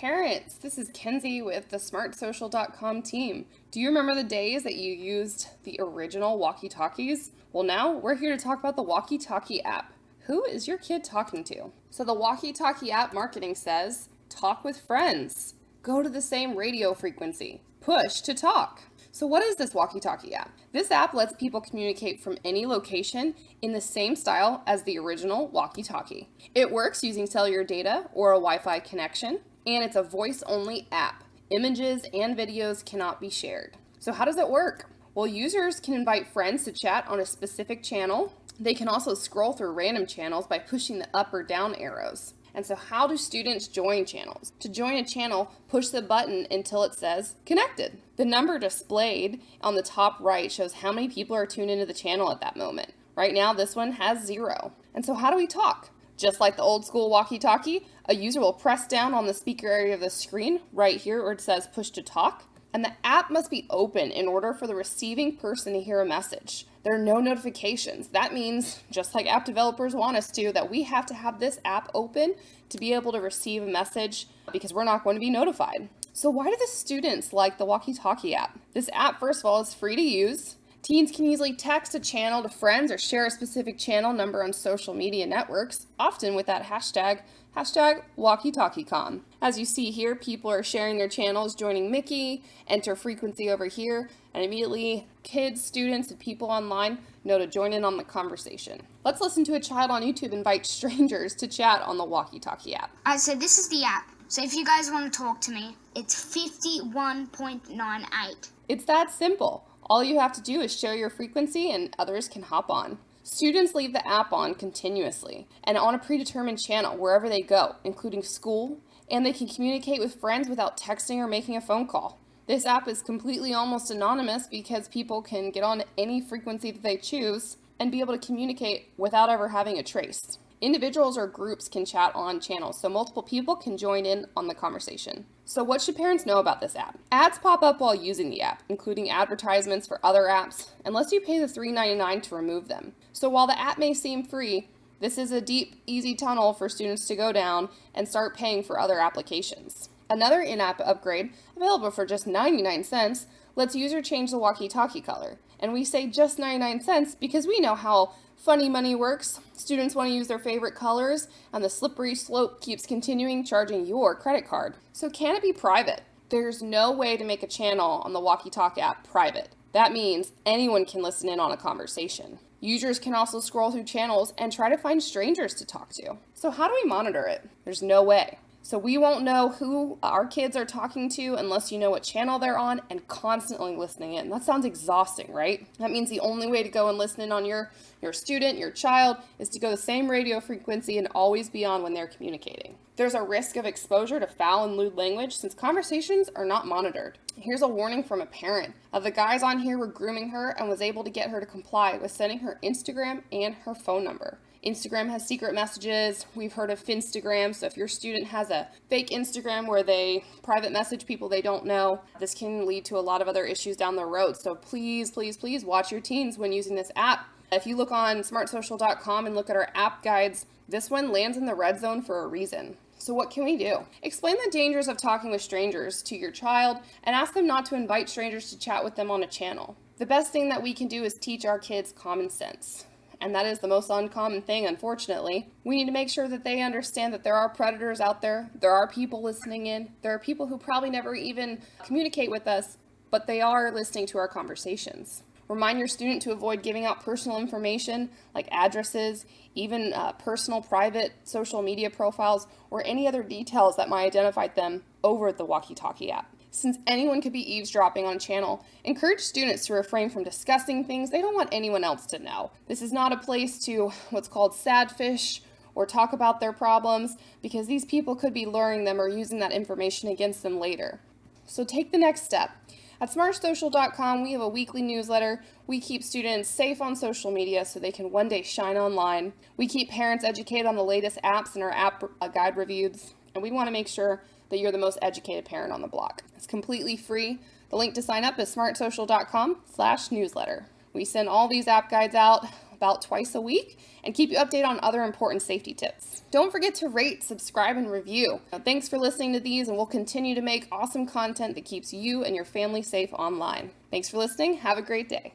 Parents, this is Kenzie with the smartsocial.com team. Do you remember the days that you used the original Walkie Talkies? Well, now we're here to talk about the Walkie Talkie app. Who is your kid talking to? So the Walkie Talkie app marketing says, talk with friends. Go to the same radio frequency. Push to talk. So what is this Walkie Talkie app? This app lets people communicate from any location in the same style as the original Walkie Talkie. It works using cellular data or a Wi-Fi connection, and it's a voice-only app. Images and videos cannot be shared. So how does it work? Well, users can invite friends to chat on a specific channel. They can also scroll through random channels by pushing the up or down arrows. And so how do students join channels? To join a channel, push the button until it says connected. The number displayed on the top right shows how many people are tuned into the channel at that moment. Right now, this one has 0. And so how do we talk? Just like the old school walkie-talkie, a user will press down on the speaker area of the screen right here where it says push to talk. And the app must be open in order for the receiving person to hear a message. There are no notifications. That means, just like app developers want us to, that we have to have this app open to be able to receive a message because we're not going to be notified. So why do the students like the Walkie Talkie app? This app, first of all, is free to use. Teens can easily text a channel to friends or share a specific channel number on social media networks, often with that hashtag WalkieTalkieCon. As you see here, people are sharing their channels, joining Mickey, enter frequency over here, and immediately kids, students, and people online know to join in on the conversation. Let's listen to a child on YouTube invite strangers to chat on the Walkie Talkie app. So this is the app. So if you guys want to talk to me, it's 51.98. It's that simple. All you have to do is share your frequency and others can hop on. Students leave the app on continuously and on a predetermined channel wherever they go, including school, and they can communicate with friends without texting or making a phone call. This app is completely almost anonymous because people can get on any frequency that they choose and be able to communicate without ever having a trace. Individuals or groups can chat on channels, so multiple people can join in on the conversation. So what should parents know about this app? Ads pop up while using the app, including advertisements for other apps, unless you pay the $3.99 to remove them. So while the app may seem free, this is a deep, easy tunnel for students to go down and start paying for other applications. Another in-app upgrade, available for just 99 cents, lets user change the walkie-talkie color. And we say just 99 cents because we know how funny money works. Students want to use their favorite colors, and the slippery slope keeps continuing charging your credit card. So can it be private? There's no way to make a channel on the Walkie Talkie app private. That means anyone can listen in on a conversation. Users can also scroll through channels and try to find strangers to talk to. So how do we monitor it? There's no way. So we won't know who our kids are talking to unless you know what channel they're on and constantly listening in. That sounds exhausting, right? That means the only way to go and listen in on your student, your child, is to go the same radio frequency and always be on when they're communicating. There's a risk of exposure to foul and lewd language since conversations are not monitored. Here's a warning from a parent. The guys on here were grooming her and was able to get her to comply with sending her Instagram and her phone number. Instagram has secret messages. We've heard of Finstagram. So if your student has a fake Instagram where they private message people they don't know, this can lead to a lot of other issues down the road. So please, please, please watch your teens when using this app. If you look on smartsocial.com and look at our app guides, this one lands in the red zone for a reason. So what can we do? Explain the dangers of talking with strangers to your child and ask them not to invite strangers to chat with them on a channel. The best thing that we can do is teach our kids common sense. And that is the most uncommon thing, unfortunately. We need to make sure that they understand that there are predators out there. There are people listening in. There are people who probably never even communicate with us, but they are listening to our conversations. Remind your student to avoid giving out personal information like addresses, even personal private social media profiles, or any other details that might identify them over the Walkie Talkie app. Since anyone could be eavesdropping on a channel, encourage students to refrain from discussing things they don't want anyone else to know. This is not a place to what's called sad fish or talk about their problems because these people could be luring them or using that information against them later. So take the next step. At smartsocial.com, we have a weekly newsletter. We keep students safe on social media so they can one day shine online. We keep parents educated on the latest apps and our app guide reviews, and we want to make sure that you're the most educated parent on the block. It's completely free. The link to sign up is smartsocial.com/newsletter. We send all these app guides out about twice a week and keep you updated on other important safety tips. Don't forget to rate, subscribe, and review. Thanks for listening to these, and we'll continue to make awesome content that keeps you and your family safe online. Thanks for listening. Have a great day.